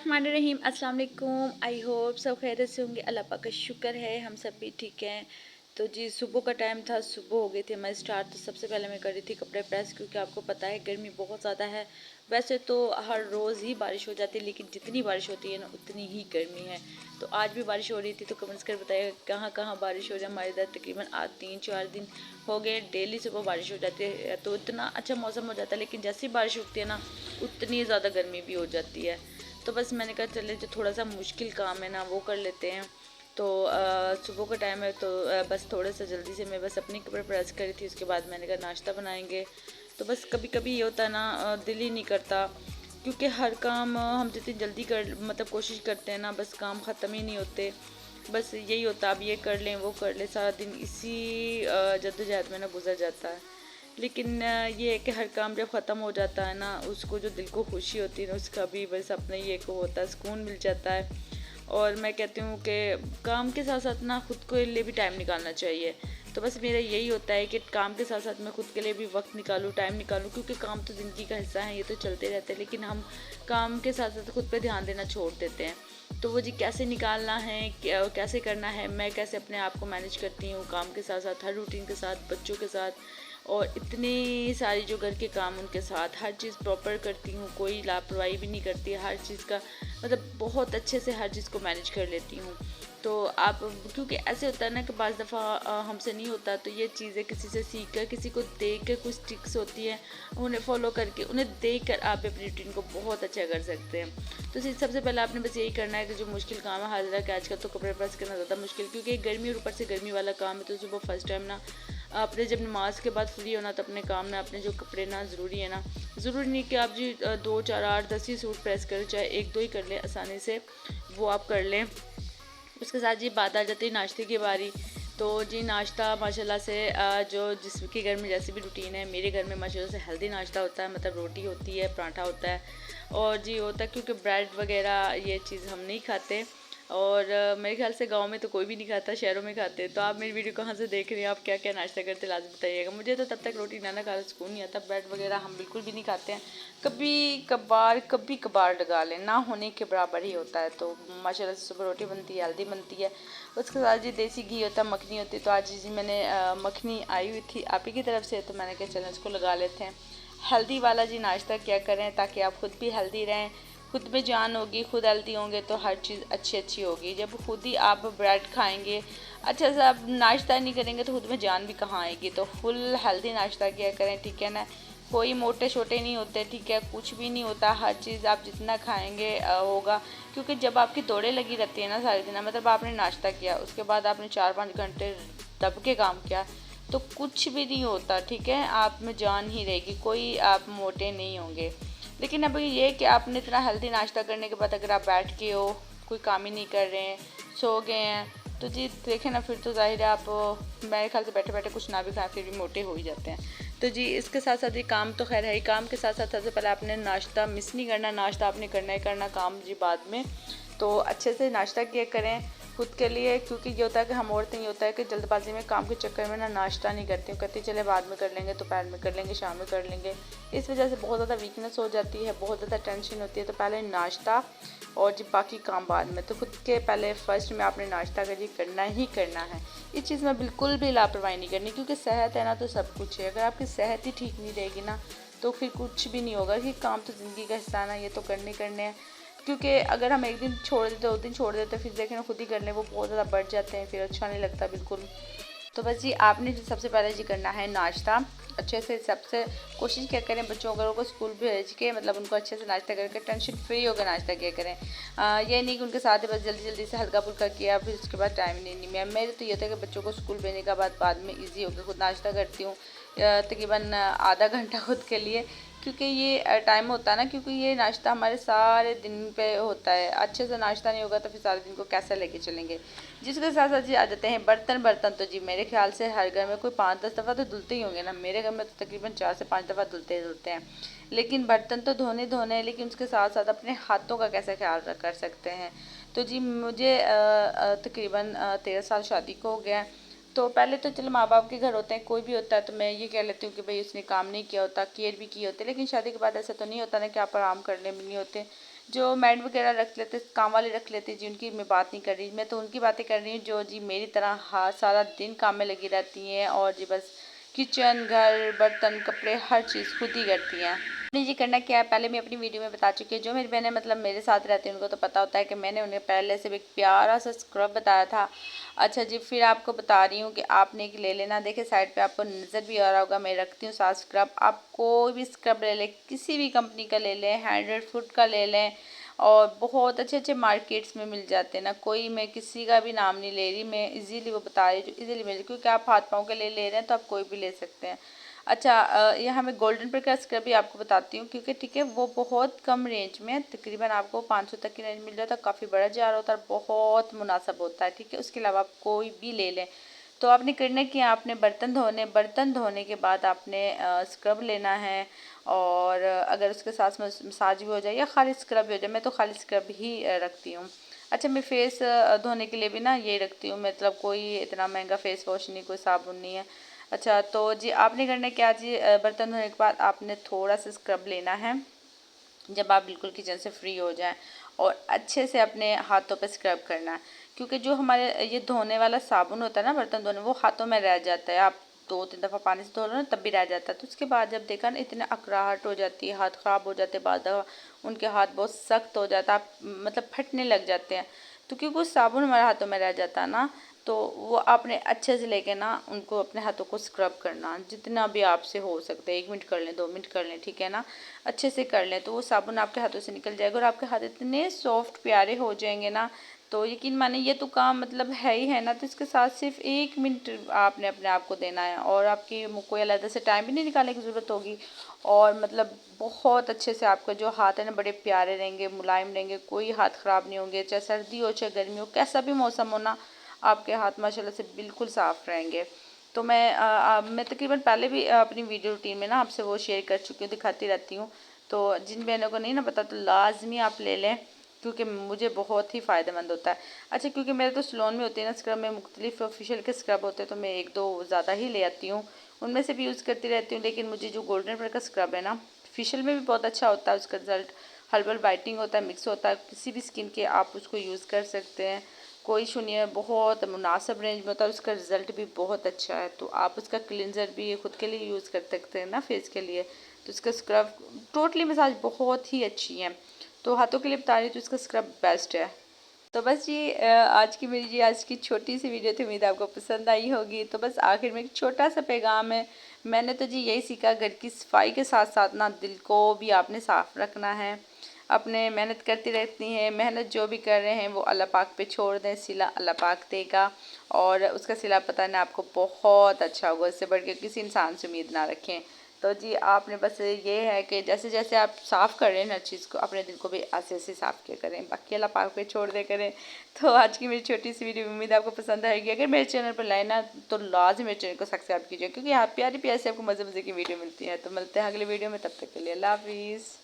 बिस्मिल्लाहिर्रहमानिर्रहीम। अस्सलाम वालेकुम। आई होप सब खैरियत से होंगे। अल्लाह पाक का शुक्र है हम सब भी ठीक हैं। तो जी सुबह का टाइम था, सुबह हो गई थी मैं स्टार्ट। तो सबसे पहले मैं कर रही थी कपड़े प्रेस, क्योंकि आपको पता है गर्मी बहुत ज़्यादा है। वैसे तो हर रोज़ ही बारिश हो जाती है, लेकिन जितनी बारिश होती है ना उतनी ही गर्मी है। तो आज भी बारिश हो रही थी, तो कमेंट्स कर बताइए कहाँ कहाँ बारिश हो रही है। हमारे इधर तकरीबन आज 3-4 दिन हो गए डेली सुबह बारिश हो जाती है, तो इतना अच्छा मौसम हो जाता है। लेकिन जैसे ही बारिश उठती है ना उतनी ज़्यादा गर्मी भी हो जाती है। तो बस मैंने कहा चले जो थोड़ा सा मुश्किल काम है ना वो कर लेते हैं। तो सुबह का टाइम है, तो बस थोड़ा सा जल्दी से मैं बस अपनी कपड़े प्रेस करी थी। उसके बाद मैंने कहा नाश्ता बनाएंगे। तो बस कभी कभी ये होता है ना, दिल ही नहीं करता, क्योंकि हर काम हम जितनी जल्दी कर मतलब कोशिश करते हैं ना, बस काम ख़त्म ही नहीं होते। बस यही होता अब ये कर लें वो कर लें, सारा दिन इसी जद्दोजहद में ना गुजर जाता है। लेकिन ये है कि हर काम जब ख़त्म हो जाता है ना, उसको जो दिल को खुशी होती है ना, उसका भी बस अपना ये को होता है, सुकून मिल जाता है। और मैं कहती हूँ कि काम के साथ साथ ना खुद के लिए भी टाइम निकालना चाहिए। तो बस मेरा यही होता है कि काम के साथ साथ मैं खुद के लिए भी वक्त निकालूँ, टाइम निकालूँ, क्योंकि काम तो ज़िंदगी का हिस्सा है, ये तो चलते रहते हैं। लेकिन हम काम के साथ साथ खुद पे ध्यान देना छोड़ देते हैं। तो वो जी कैसे निकालना है, कैसे करना है, मैं कैसे अपने आप को मैनेज करती हूँ काम के साथ साथ, हर रूटीन के साथ, बच्चों के साथ, और इतनी सारी जो घर के काम उनके साथ हर चीज़ प्रॉपर करती हूँ, कोई लापरवाही भी नहीं करती, हर चीज़ का मतलब बहुत अच्छे से हर चीज़ को मैनेज कर लेती हूँ। तो आप, क्योंकि ऐसे होता है ना कि बाज़ दफ़ा हमसे नहीं होता, तो ये चीज़ें किसी से सीख कर, किसी को देख कर, कुछ ट्रिक्स होती हैं उन्हें फॉलो करके, उन्हें देख कर आप अपनी रूटीन को बहुत अच्छा कर सकते हैं। तो सबसे पहले आपने बस यही करना है कि जो मुश्किल काम है, हाजिर है कि आजकल तो कपड़े प्रेस करना ज़्यादा मुश्किल, क्योंकि गर्मी और ऊपर से गर्मी वाला काम है। तो सुबह फर्स्ट टाइम ना आपने जब नमाज के बाद फ्री होना, तो अपने काम में अपने जो कपड़े ना ज़रूरी है ना, ज़रूरी नहीं कि आप जी 2 4 8 10 ही सूट प्रेस करें, चाहे 1 2 ही कर लें आसानी से, वो आप कर लें। उसके साथ जी बात आ जाती है नाश्ते की बारी। तो जी नाश्ता माशाल्लाह से जो जिसके घर में जैसी भी रूटीन है, मेरे घर में माशाल्लाह से हेल्दी नाश्ता होता है, मतलब रोटी होती है, पराठा होता है, और जी होता है, क्योंकि ब्रेड वगैरह ये चीज़ हम नहीं खाते। और मेरे ख्याल से गांव में तो कोई भी नहीं खाता, शहरों में खाते हैं। तो आप मेरी वीडियो कहाँ से देख रहे हैं, आप क्या क्या नाश्ता करते हैं लाजमी बताइएगा। मुझे तो तब तक रोटी ना खा सुकून नहीं आता, ब्रेड वगैरह हम बिल्कुल भी नहीं खाते हैं। कभी कभार लगा लें, ना होने के बराबर ही होता है। तो माशाल्लाह से सुबह रोटी बनती है, हेल्दी बनती है। उसके साथ जी देसी घी होता है, मखनी होती है। तो आज जी मैंने मखनी आई हुई थी आप ही की तरफ से, तो मैंने कहा चलो इसको लगा लेते हैं। हेल्दी वाला जी नाश्ता क्या करें ताकि आप खुद भी हेल्दी रहें, खुद में जान होगी, खुद हेल्दी होंगे तो हर चीज़ अच्छी अच्छी होगी। जब खुद ही आप ब्रेड खाएंगे, अच्छा से आप नाश्ता नहीं करेंगे, तो खुद में जान भी कहाँ आएगी। तो फुल हेल्दी नाश्ता किया करें, ठीक है ना। कोई मोटे छोटे नहीं होते, ठीक है, कुछ भी नहीं होता, हर चीज़ आप जितना खाएंगे होगा। क्योंकि जब आपकी दौड़ें लगी रहती है ना सारे दिन, मतलब आपने नाश्ता किया, उसके बाद आपने 4-5 घंटे दब के काम किया, तो कुछ भी नहीं होता, ठीक है, आप में जान ही रहेगी, कोई आप मोटे नहीं होंगे। लेकिन अब ये कि आपने इतना हेल्दी नाश्ता करने के बाद अगर आप बैठ के हो, कोई काम ही नहीं कर रहे हैं, सो गए हैं, तो जी देखें ना, फिर तो जाहिर है आप मेरे ख्याल से बैठे बैठे कुछ ना भी खाएं फिर भी मोटे हो ही जाते हैं। तो जी इसके साथ साथ ये काम तो खैर है ही, काम के साथ साथ सबसे पहले आपने नाश्ता मिस नहीं करना, नाश्ता आपने करना ही करना, काम जी बाद में। तो अच्छे से नाश्ता किया करें खुद के लिए, क्योंकि ये होता है कि हम औरतें ये होता है कि जल्दबाजी में काम के चक्कर में ना नाश्ता नहीं करती हूँ, कहती चले बाद में कर लेंगे, दोपहर में कर लेंगे, शाम में कर लेंगे। इस वजह से बहुत ज़्यादा वीकनेस हो जाती है, बहुत ज़्यादा टेंशन होती है। तो पहले नाश्ता और जी बाकी काम बाद में, तो खुद के पहले फर्स्ट में आपने नाश्ता करिए, करना ही करना है। इस चीज़ में बिल्कुल भी लापरवाही नहीं करनी, क्योंकि सेहत है ना तो सब कुछ है। अगर आपकी सेहत ही ठीक नहीं रहेगी ना, तो फिर कुछ भी नहीं होगा। कि काम तो ज़िंदगी का हिस्सा ना, ये तो करने करने हैं। क्योंकि अगर हम एक दिन छोड़ देते, 2 दिन छोड़ देते, फिर देखें ना खुद ही कर लें, वो बहुत ज़्यादा बढ़ जाते हैं, फिर अच्छा नहीं लगता बिल्कुल। तो बस जी आपने जो सबसे पहले जी करना है नाश्ता अच्छे से, सबसे कोशिश क्या करें बच्चों वगैरह को स्कूल भेज के, मतलब उनको अच्छे से नाश्ता करके टेंशन फ्री होकर नाश्ता किया करें। ये नहीं कि उनके साथ ही बस जल्दी जल्दी से हल्का फुल्का किया, फिर उसके बाद टाइम नहीं। मेरे तो ये था कि बच्चों को स्कूल भेजने के बाद में ईजी होकर खुद नाश्ता करती हूँ, तकरीबन आधा घंटा खुद के लिए, क्योंकि ये टाइम होता है ना, क्योंकि ये नाश्ता हमारे सारे दिन पे होता है। अच्छे से नाश्ता नहीं होगा तो फिर सारे दिन को कैसे लेके चलेंगे। जिसके साथ साथ जी आ जाते हैं बर्तन तो जी मेरे ख्याल से हर घर में कोई 5-10 दफ़ा तो धुलते ही होंगे ना। मेरे घर में तो तकरीबन 4 से 5 दफ़ा धुलते हैं। लेकिन बर्तन तो धोने हैं, लेकिन उसके साथ साथ अपने हाथों का कैसे ख्याल कर सकते हैं। तो जी मुझे तकरीबन 13 साल शादी को हो गया। तो पहले तो चलो माँ बाप के घर होते हैं, कोई भी होता है तो मैं ये कह लेती हूँ कि भाई उसने काम नहीं किया होता, केयर भी की होती है। लेकिन शादी के बाद ऐसा तो नहीं होता ना कि आप आराम करने भी नहीं होते। जो मैड वगैरह रख लेते, काम वाले रख लेते जी, उनकी मैं बात नहीं कर रही, मैं तो उनकी बातें कर रही हूँ जो जी मेरी तरह हाँ सारा दिन काम में लगी रहती हैं और जी बस किचन, घर, बर्तन, कपड़े हर चीज़ खुद ही करती हैं। नहीं जी, करना क्या है, पहले मैं अपनी वीडियो में बता चुकी हूँ। जो मेरी बहनें मतलब मेरे साथ रहती हैं उनको तो पता होता है कि मैंने उन्हें पहले से एक प्यारा सा स्क्रब बताया था। अच्छा जी, फिर आपको बता रही हूँ कि आपने एक ले लेना। देखिए साइड पे आपको नज़र भी आ रहा होगा, मैं रखती हूँ 7 स्क्रब। आप कोई भी स्क्रब ले लें, किसी भी कंपनी का ले लें, 100 फुट का ले लें, और बहुत अच्छे अच्छे मार्केट्स में मिल जाते हैं ना। कोई मैं किसी का भी नाम नहीं ले रही, मैं इजीली वो बता रही हूँ जो इजीली मिल, क्योंकि आप हाथ पाँव के लिए ले रहे हैं तो आप कोई भी ले सकते हैं। अच्छा, यहाँ मैं गोल्डन पर का स्क्रब भी आपको बताती हूँ, क्योंकि ठीक है वो बहुत कम रेंज में, तकरीबन आपको 500 तक की रेंज मिल जाता है। काफ़ी बड़ा जार होता है, बहुत मुनासिब होता है, ठीक है। उसके अलावा आप कोई भी ले लें। तो आपने करना कि आपने बर्तन धोने के बाद आपने स्क्रब लेना है, और अगर उसके साथ मसाज भी हो जाए या खाली स्क्रब भी हो जाए, मैं तो खाली स्क्रब ही रखती हूँ। अच्छा, मैं फेस धोने के लिए भी ना ये रखती हूँ, मतलब कोई इतना महंगा फेस वॉश नहीं, कोई साबुन नहीं है। अच्छा, तो जी आपने करना क्या जी, बर्तन धोने के बाद आपने थोड़ा सा स्क्रब लेना है, जब आप बिल्कुल किचन से फ्री हो जाएं, और अच्छे से अपने हाथों पे स्क्रब करना है, क्योंकि जो हमारे ये धोने वाला साबुन होता है ना बर्तन धोने, वो हाथों में रह जाता है। आप 2-3 दफ़ा पानी से धो लो ना तब भी रह जाता है। तो उसके बाद जब देखा ना इतने अकड़ाहट हो जाती है, हाथ ख़राब हो जाते हैं, बाद उनके हाथ बहुत सख्त हो जाता है, आप मतलब फटने लग जाते हैं। तो क्योंकि वो साबुन हमारे हाथों में रह जाता है ना, तो वो आपने अच्छे से लेके ना उनको अपने हाथों को स्क्रब करना, जितना भी आपसे हो सकता है, 1 मिनट कर लें, 2 मिनट कर लें, ठीक है ना। अच्छे से कर लें तो वो साबुन आपके हाथों से निकल जाएगा और आपके हाथ इतने सॉफ्ट प्यारे हो जाएंगे ना। तो यकीन माने ये तो काम मतलब है ही है ना। तो इसके साथ सिर्फ 1 मिनट आपने अपने आप को देना है, और आपकी कोई अलग से टाइम भी नहीं निकालने की ज़रूरत होगी, और मतलब बहुत अच्छे से आपका जो हाथ है ना बड़े प्यारे रहेंगे, मुलायम रहेंगे, कोई हाथ ख़राब नहीं होंगे। चाहे सर्दी हो चाहे गर्मी हो, कैसा भी मौसम हो ना, आपके हाथ माशाल्लाह से बिल्कुल साफ़ रहेंगे। तो मैं तकरीबन पहले भी अपनी वीडियो रूटीन में ना आपसे वो शेयर कर चुकी हूँ, दिखाती रहती हूँ। तो जिन बहनों को नहीं ना पता तो लाजमी आप ले लें, क्योंकि मुझे बहुत ही फ़ायदेमंद होता है। अच्छा, क्योंकि मेरे तो सलोन में होते हैं ना स्क्रब में, मुख्तलिफ ऑफिशियल के स्क्रब होते हैं, तो मैं 1-2 ज़्यादा ही ले आती हूँ, उनमें से भी यूज़ करती रहती हूँ। लेकिन मुझे जो गोल्डन कलर का स्क्रब है ना, फेशियल में भी बहुत अच्छा होता है, उसका रिज़ल्ट हर्बल वाइटनिंग होता है, मिक्स होता है, किसी भी स्किन के आप उसको यूज़ कर सकते हैं, कोई इशू नहीं है, बहुत मुनासिब रेंज में होता है, उसका रिज़ल्ट भी बहुत अच्छा है। तो आप उसका क्लिनज़र भी खुद के लिए यूज़ कर सकते हैं ना फेस के लिए। तो इसका स्क्रब टोटली मसाज बहुत ही अच्छी है। तो हाथों के लिए बता रही हूँ तो इसका स्क्रब बेस्ट है। तो बस ये आज की छोटी सी वीडियो थी, उम्मीद आपको पसंद आई होगी। तो बस आखिर में एक छोटा सा पैगाम है, मैंने तो जी यही सीखा, घर की सफाई के साथ साथ ना दिल को भी आपने साफ़ रखना है। अपने मेहनत करती रहती हैं, मेहनत जो भी कर रहे हैं वो अल्लाह पाक पे छोड़ दें, सिला अल्लाह पाक देगा, और उसका सिला पता नहीं आपको बहुत अच्छा होगा। इससे बढ़ के किसी इंसान से उम्मीद ना रखें। तो जी आपने बस ये है कि जैसे जैसे आप साफ़ कर रहे हैं हर चीज़ को, अपने दिल को भी ऐसे ऐसे साफ़ किया करें, बाकी अल्लाह पाक पे छोड़ दे करें। तो आज की मेरी छोटी सी वीडियो उम्मीद आपको पसंद आएगी। अगर मेरे चैनल पर लाए ना तो लाजमी मेरे चैनल को सब्सक्राइब कीजिए, क्योंकि यहाँ प्यारी प्यारी से आपको मज़े मज़े की वीडियो मिलती है। तो मिलते हैं अगले वीडियो में, तब तक के लिए अल्लाह हाफिज़।